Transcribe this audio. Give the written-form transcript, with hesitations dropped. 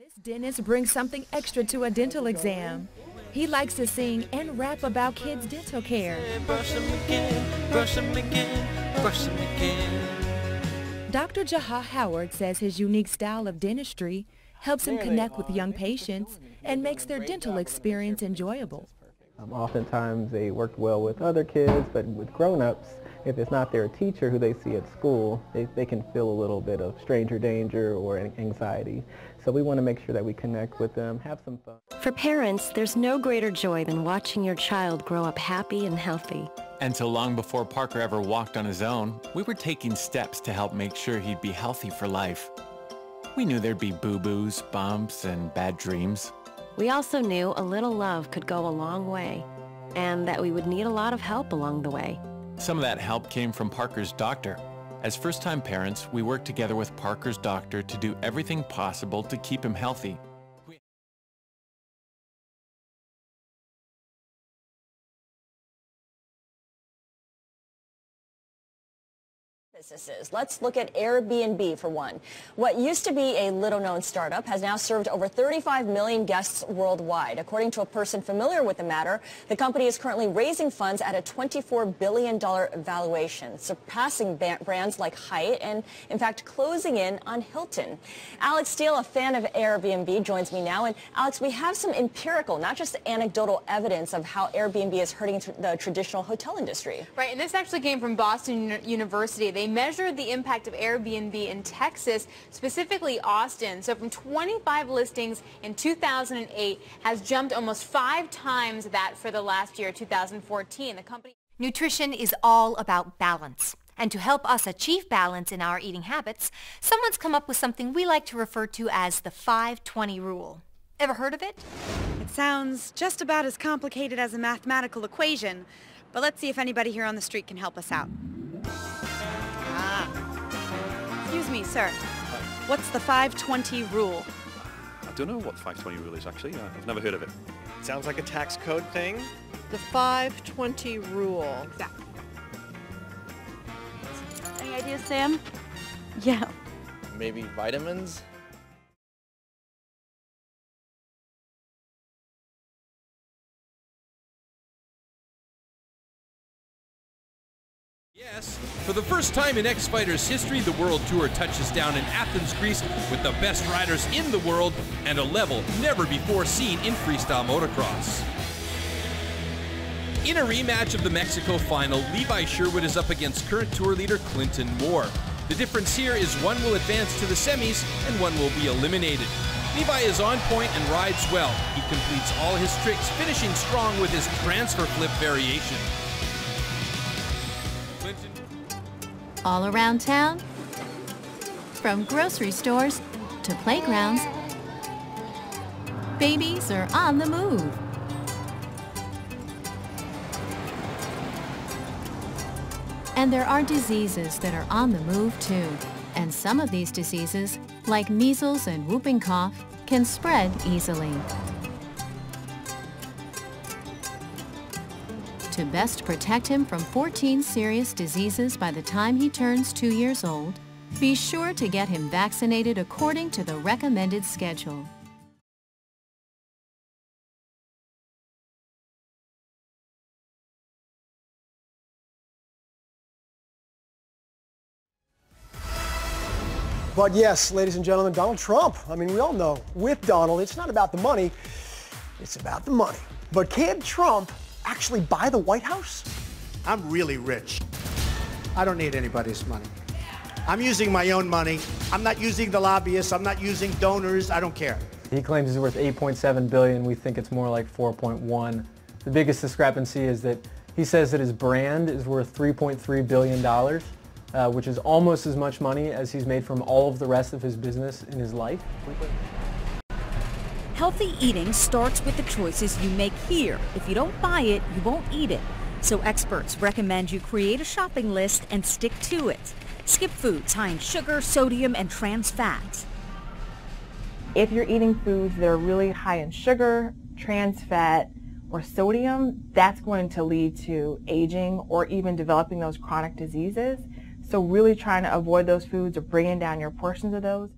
This dentist brings something extra to a dental exam. He likes to sing and rap about kids' dental care. Brush 'em again, brush 'em again, brush 'em again. Dr. Jaha Howard says his unique style of dentistry helps him connect with young patients and makes their dental experience enjoyable. Oftentimes they work well with other kids, but with grown-ups, if it's not their teacher who they see at school, they can feel a little bit of stranger danger or anxiety. So we want to make sure that we connect with them, have some fun. For parents, there's no greater joy than watching your child grow up happy and healthy. And so long before Parker ever walked on his own, we were taking steps to help make sure he'd be healthy for life. We knew there'd be boo-boos, bumps, and bad dreams. We also knew a little love could go a long way, and that we would need a lot of help along the way. Some of that help came from Parker's doctor. As first-time parents, we worked together with Parker's doctor to do everything possible to keep him healthy. Businesses. Let's look at Airbnb for one. What used to be a little-known startup has now served over 35 million guests worldwide. According to a person familiar with the matter, the company is currently raising funds at a $24 billion valuation, surpassing brands like Hyatt and, in fact, closing in on Hilton. Alex Steele, a fan of Airbnb, joins me now. And Alex, we have some empirical, not just anecdotal evidence of how Airbnb is hurting the traditional hotel industry. Right, and this actually came from Boston University. They measured the impact of Airbnb in Texas, specifically Austin. So from 25 listings in 2008 has jumped almost 5 times that for the last year, 2014. The company. Nutrition is all about balance. And to help us achieve balance in our eating habits, someone's come up with something we like to refer to as the 5-20 rule. Ever heard of it? It sounds just about as complicated as a mathematical equation, but let's see if anybody here on the street can help us out. Excuse me, sir. What's the 5-20 rule? I don't know what the 5-20 rule is, actually. I've never heard of it. Sounds like a tax code thing. The 5-20 rule. Exactly. Any ideas, Sam? Yeah. Maybe vitamins? Yes, for the first time in X-Fighters history, the World Tour touches down in Athens, Greece with the best riders in the world and a level never before seen in freestyle motocross. In a rematch of the Mexico final, Levi Sherwood is up against current tour leader Clinton Moore. The difference here is one will advance to the semis and one will be eliminated. Levi is on point and rides well. He completes all his tricks, finishing strong with his transfer flip variation. All around town, from grocery stores to playgrounds, babies are on the move. And there are diseases that are on the move too. And some of these diseases, like measles and whooping cough, can spread easily. To best protect him from 14 serious diseases by the time he turns 2 years old, be sure to get him vaccinated according to the recommended schedule. But yes, ladies and gentlemen, Donald Trump. I mean, we all know with Donald, it's not about the money, it's about the money. But can Trump actually buy the White House? I'm really rich. I don't need anybody's money. I'm using my own money. I'm not using the lobbyists. I'm not using donors. I don't care. He claims he's worth $8.7 billion. We think it's more like $4.1. The biggest discrepancy is that he says that his brand is worth $3.3 billion, which is almost as much money as he's made from all of the rest of his business in his life. Healthy eating starts with the choices you make here. If you don't buy it, you won't eat it. So experts recommend you create a shopping list and stick to it. Skip foods high in sugar, sodium, and trans fats. If you're eating foods that are really high in sugar, trans fat, or sodium, that's going to lead to aging or even developing those chronic diseases. So really trying to avoid those foods or bringing down your portions of those.